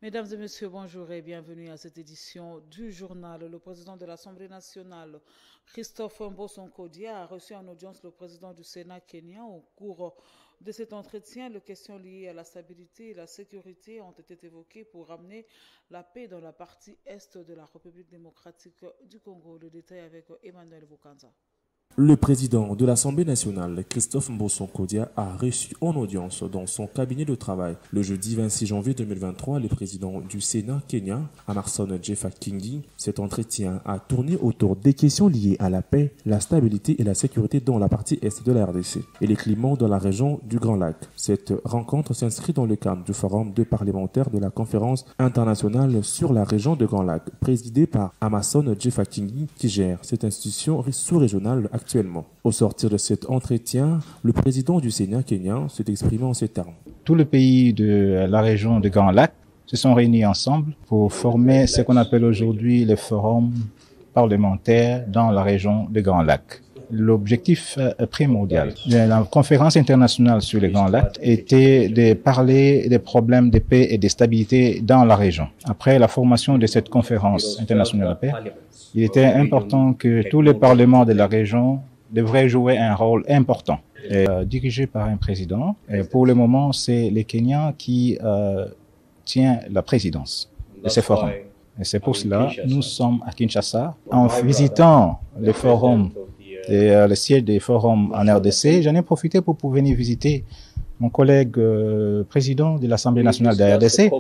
Mesdames et messieurs, bonjour et bienvenue à cette édition du journal. Le président de l'Assemblée nationale, Christophe Mbosso-Nkodia, a reçu en audience le président du Sénat kenyan. Au cours de cet entretien, les questions liées à la stabilité et la sécurité ont été évoquées pour ramener la paix dans la partie est de la République démocratique du Congo. Le détail avec Emmanuel Boukanza. Le président de l'Assemblée nationale, Christophe Mbosso-Nkodia, a reçu en audience dans son cabinet de travail le jeudi 26 janvier 2023 le président du Sénat kenyan, Emmerson Jeffa Kingi. Cet entretien a tourné autour des questions liées à la paix, la stabilité et la sécurité dans la partie est de la RDC et les climats dans la région du Grand Lac. Cette rencontre s'inscrit dans le cadre du forum de parlementaires de la conférence internationale sur la région du Grand Lac, présidée par Emmerson Jeffa Kingi, qui gère cette institution sous-régionale actuellement. Au sortir de cet entretien, le président du Sénat kenyan s'est exprimé en ces termes. Tous les pays de la région du Grand Lac se sont réunis ensemble pour former ce qu'on appelle aujourd'hui le forum parlementaire dans la région du Grand Lac. L'objectif primordial de la conférence internationale sur le Grand Lac était de parler des problèmes de paix et de stabilité dans la région. Après la formation de cette conférence internationale de paix, il était important que tous les parlements de la région devraient jouer un rôle important, dirigé par un président. Et pour le moment, c'est le Kenya qui tient la présidence de ce forum. Et c'est pour cela que nous sommes à Kinshasa. En visitant le forum, le siège des forums en RDC, j'en ai profité pour venir visiter mon collègue président de l'Assemblée nationale de la RDC,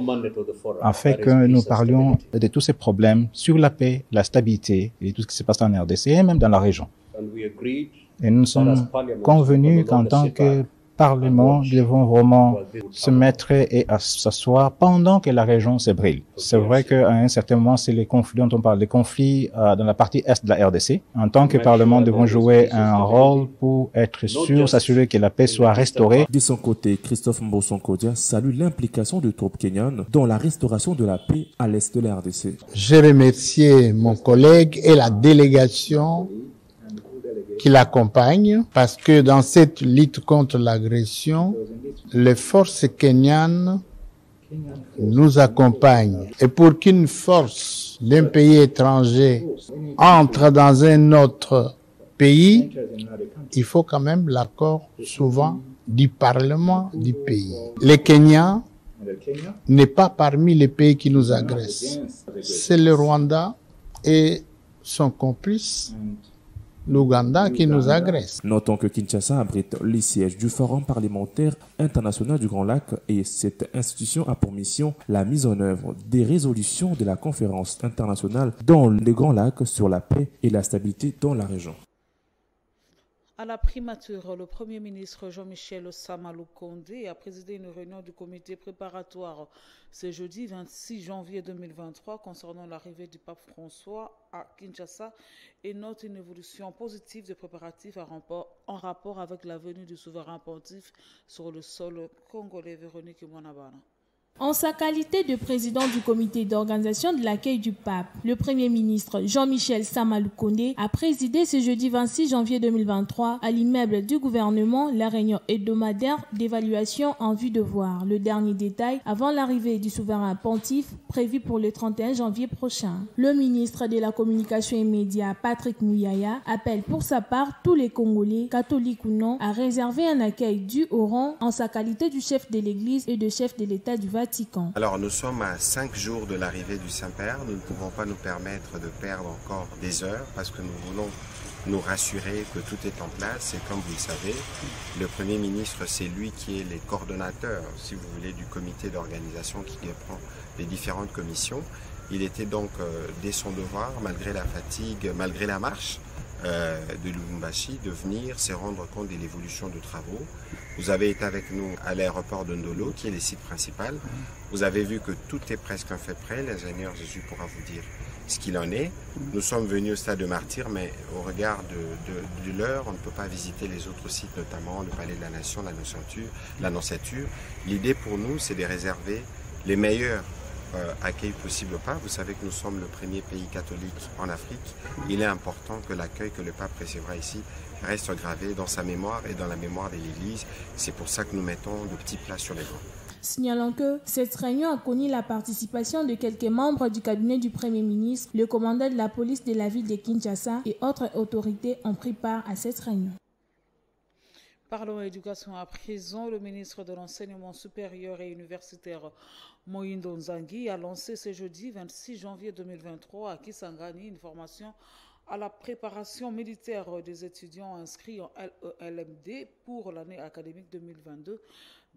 afin que nous parlions de tous ces problèmes sur la paix, la stabilité et tout ce qui se passe en RDC et même dans la région. Et nous sommes convenus qu'en tant que Parlement, nous devons vraiment se mettre et s'asseoir pendant que la région se brille. C'est vrai qu'à un certain moment, c'est les conflits dont on parle, les conflits dans la partie est de la RDC. En tant que Parlement, nous devons jouer un rôle pour être sûr, s'assurer que la paix soit restaurée. De son côté, Christophe Mbosso-Nkodia salue l'implication de troupes kenyanes dans la restauration de la paix à l'est de la RDC. Je remercie mon collègue et la délégation qui l'accompagne, parce que dans cette lutte contre l'agression, les forces kenyanes nous accompagnent. Et pour qu'une force d'un pays étranger entre dans un autre pays, il faut quand même l'accord souvent du Parlement du pays. Le Kenya n'est pas parmi les pays qui nous agressent. C'est le Rwanda et son complice, l'Ouganda, qui nous agresse. Notons que Kinshasa abrite les sièges du Forum parlementaire international du Grand Lac et cette institution a pour mission la mise en œuvre des résolutions de la conférence internationale dans le Grand Lac sur la paix et la stabilité dans la région. À la primature, le Premier ministre Jean-Michel Sama Lukonde a présidé une réunion du comité préparatoire ce jeudi 26 janvier 2023 concernant l'arrivée du pape François à Kinshasa et note une évolution positive des préparatifs en rapport avec la venue du souverain pontife sur le sol congolais. Véronique Mwanabana. En sa qualité de président du comité d'organisation de l'accueil du pape, le Premier ministre Jean-Michel Sama Lukonde a présidé ce jeudi 26 janvier 2023 à l'immeuble du gouvernement la réunion hebdomadaire d'évaluation en vue de voir le dernier détail avant l'arrivée du souverain pontife prévu pour le 31 janvier prochain. Le ministre de la Communication et Médias, Patrick Mouyaya, appelle pour sa part tous les Congolais, catholiques ou non, à réserver un accueil dû au rang en sa qualité du chef de l'Église et de chef de l'État du Vatican. Alors nous sommes à 5 jours de l'arrivée du Saint-Père. Nous ne pouvons pas nous permettre de perdre encore des heures parce que nous voulons nous rassurer que tout est en place. Et comme vous le savez, le Premier ministre, c'est lui qui est le coordonnateur, si vous voulez, du comité d'organisation qui reprend les différentes commissions. Il était donc dès son devoir, malgré la fatigue, malgré la marche de Lubumbashi, de venir se rendre compte de l'évolution de travaux. Vous avez été avec nous à l'aéroport de Ndolo, qui est le site principal. Vous avez vu que tout est presque fait prêt. L'ingénieur Jésus pourra vous dire ce qu'il en est. Nous sommes venus au stade de Martyr, mais au regard de l'heure, on ne peut pas visiter les autres sites, notamment le Palais de la Nation, l'Annonciature. L'idée pour nous, c'est de réserver les meilleurs accueil possible au pape. Vous savez que nous sommes le premier pays catholique en Afrique. Il est important que l'accueil que le pape recevra ici reste gravé dans sa mémoire et dans la mémoire de l'Église. C'est pour ça que nous mettons de petits plats sur les bancs. signalant que cette réunion a connu la participation de quelques membres du cabinet du Premier ministre, le commandant de la police de la ville de Kinshasa et autres autorités ont pris part à cette réunion. Parlons éducation à présent. Le ministre de l'Enseignement supérieur et universitaire Mohindo Nzangi a lancé ce jeudi 26 janvier 2023 à Kisangani une formation à la préparation militaire des étudiants inscrits en LELMD pour l'année académique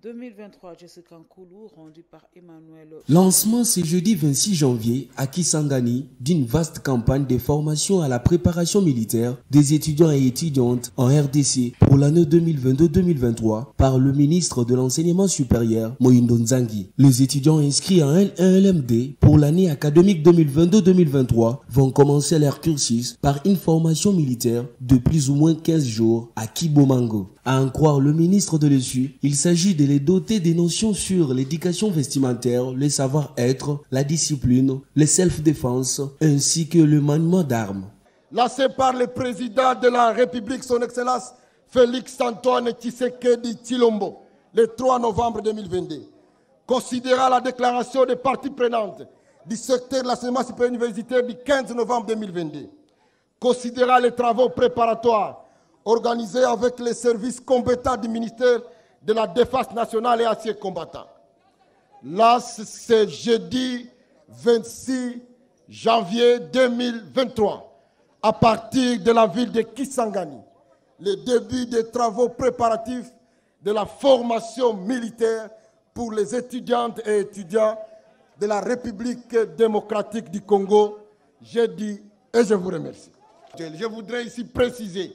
2022-2023. Jessica Nkoulou, rendu par Emmanuel. Lancement ce jeudi 26 janvier à Kisangani d'une vaste campagne de formation à la préparation militaire des étudiants et étudiantes en RDC pour l'année 2022-2023 par le ministre de l'Enseignement supérieur Mohindo Nzangi. Les étudiants inscrits en LELMD pour l'année académique 2022-2023 vont commencer leur cursus par une formation militaire de plus ou moins 15 jours à Kibomango. À en croire le ministre de l'ESU, il s'agit de les doter des notions sur l'éducation vestimentaire, le savoir-être, la discipline, le self-défense, ainsi que le maniement d'armes. Lancé par le président de la République, son Excellence Félix-Antoine Tshisekedi Tshilombo, le 3 novembre 2022, considérant la déclaration des parties prenantes du secteur de l'enseignement supérieur universitaire du 15 novembre 2022, considérant les travaux préparatoires organisé avec les services compétents du ministère de la Défense nationale et anciens combattants. Là, c'est jeudi 26 janvier 2023, à partir de la ville de Kisangani, le début des travaux préparatifs de la formation militaire pour les étudiantes et étudiants de la République démocratique du Congo. Je dis et je vous remercie. Je voudrais ici préciser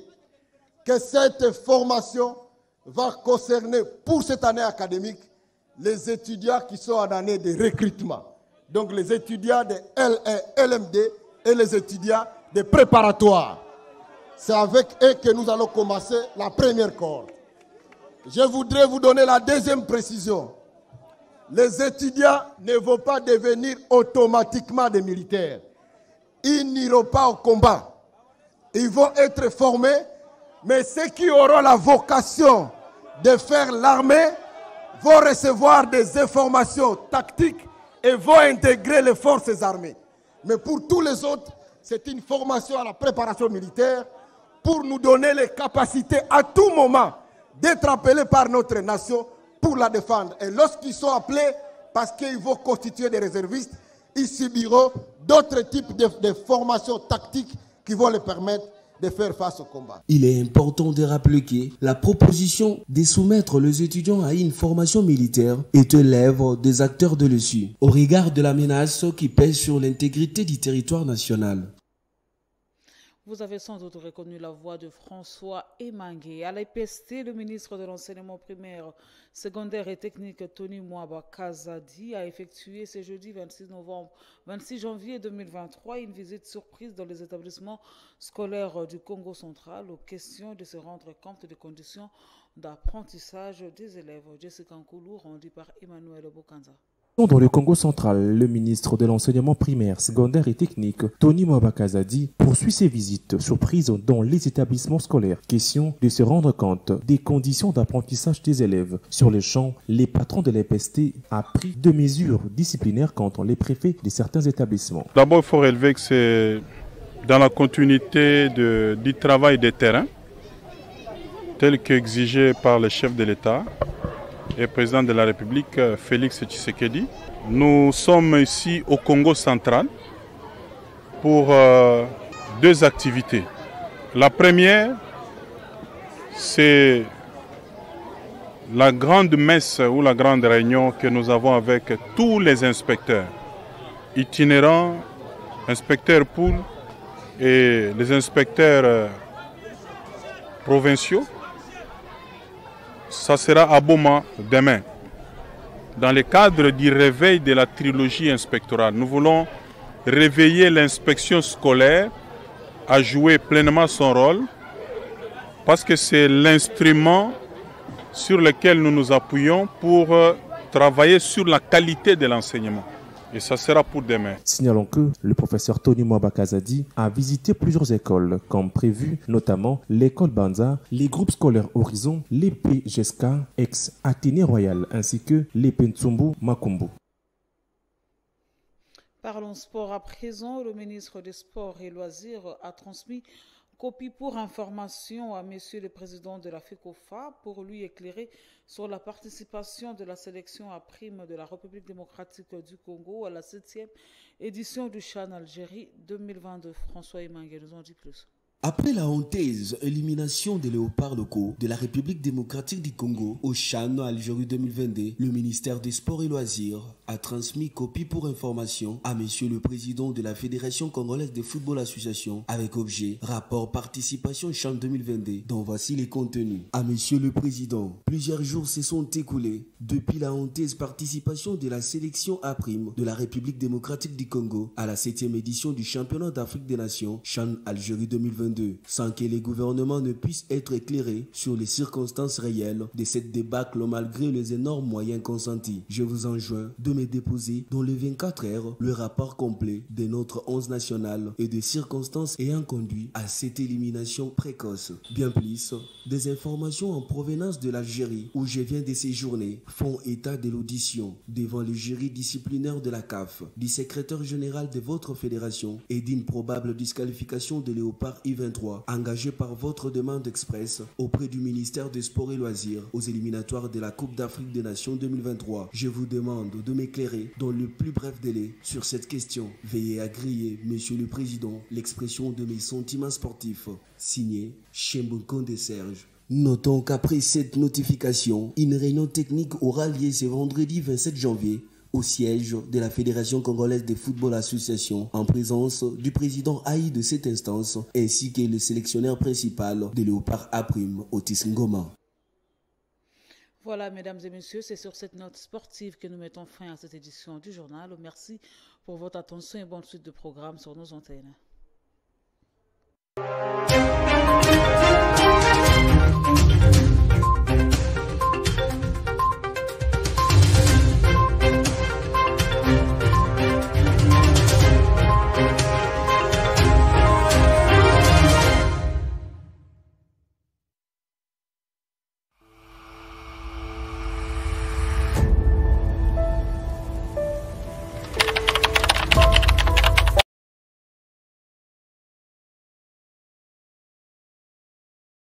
que cette formation va concerner pour cette année académique les étudiants qui sont en année de recrutement. Donc les étudiants de LELMD et les étudiants des préparatoires. C'est avec eux que nous allons commencer la première cohorte. Je voudrais vous donner la deuxième précision. Les étudiants ne vont pas devenir automatiquement des militaires. Ils n'iront pas au combat. Ils vont être formés. Mais ceux qui auront la vocation de faire l'armée vont recevoir des informations tactiques et vont intégrer les forces armées. Mais pour tous les autres, c'est une formation à la préparation militaire pour nous donner les capacités à tout moment d'être appelés par notre nation pour la défendre. Et lorsqu'ils sont appelés, parce qu'ils vont constituer des réservistes, ils subiront d'autres types de formations tactiques qui vont les permettre de faire face au combat. Il est important de rappeler que la proposition de soumettre les étudiants à une formation militaire est l'œuvre des acteurs de l'ESU, au regard de la menace qui pèse sur l'intégrité du territoire national. Vous avez sans doute reconnu la voix de François Emangué. À l'EPST, le ministre de l'Enseignement primaire, secondaire et technique, Tony Mwaba Kazadi, a effectué ce jeudi 26 janvier 2023 une visite surprise dans les établissements scolaires du Congo central aux questions de se rendre compte des conditions d'apprentissage des élèves. Jessica Nkoulou, rendu par Emmanuel Bokanza. Dans le Congo central, le ministre de l'Enseignement primaire, secondaire et technique, Tony Mwaba Kazadi, poursuit ses visites surprises dans les établissements scolaires. Question de se rendre compte des conditions d'apprentissage des élèves. Sur le champ, les patrons de l'EPST ont pris des mesures disciplinaires contre les préfets de certains établissements. D'abord, il faut relever que c'est dans la continuité du travail de terrain, tel qu'exigé par le chef de l'État et président de la République, Félix Tshisekedi. Nous sommes ici au Congo central pour deux activités. La première, c'est la grande messe ou la grande réunion que nous avons avec tous les inspecteurs itinérants, inspecteurs pôles et les inspecteurs provinciaux. Ça sera à Boma demain. Dans le cadre du réveil de la trilogie inspectorale, nous voulons réveiller l'inspection scolaire à jouer pleinement son rôle parce que c'est l'instrument sur lequel nous nous appuyons pour travailler sur la qualité de l'enseignement. Et ça sera pour demain. Signalons que le professeur Tony Mwabakazadi a visité plusieurs écoles, comme prévu, notamment l'école Banza, les groupes scolaires Horizon, l'épée Jeska, ex-Athénée Royal, ainsi que l'épée Ntsumbu Makumbu. Parlons sport à présent. Le ministre des Sports et Loisirs a transmis copie pour information à Monsieur le Président de la FECOFA pour lui éclairer sur la participation de la sélection à prime de la République démocratique du Congo à la 7e édition du CHAN Algérie 2022. François Emangue nous en dit plus. Après la honteuse élimination des léopards locaux de la République démocratique du Congo au CHAN Algérie 2022, le ministère des Sports et Loisirs a transmis copie pour information à Monsieur le Président de la Fédération congolaise de football association avec objet rapport participation CHAN 2022 dont voici les contenus. À Monsieur le Président, plusieurs jours se sont écoulés depuis la honteuse participation de la sélection A' de la République démocratique du Congo à la 7e édition du championnat d'Afrique des Nations CHAN Algérie 2022. Sans que les gouvernements ne puissent être éclairés sur les circonstances réelles de cette débâcle malgré les énormes moyens consentis. Je vous enjoins de me déposer dans les 24 heures le rapport complet de notre 11 national et des circonstances ayant conduit à cette élimination précoce. Bien plus, des informations en provenance de l'Algérie où je viens de séjourner font état de l'audition devant le jury disciplinaire de la CAF, du secrétaire général de votre fédération et d'une probable disqualification de Léopard I-23 engagé par votre demande express auprès du ministère des Sports et Loisirs aux éliminatoires de la Coupe d'Afrique des Nations 2023. Je vous demande de m'éclairer dans le plus bref délai sur cette question. Veuillez agréer, Monsieur le Président, l'expression de mes sentiments sportifs. Signé Chembonkonde Serge. Notons qu'après cette notification, une réunion technique aura lieu ce vendredi 27 janvier au siège de la Fédération congolaise de football association en présence du président AI de cette instance ainsi que le sélectionneur principal de Léopard A', Otis Ngoma. Voilà, mesdames et messieurs, c'est sur cette note sportive que nous mettons fin à cette édition du journal. Merci pour votre attention et bonne suite de programme sur nos antennes.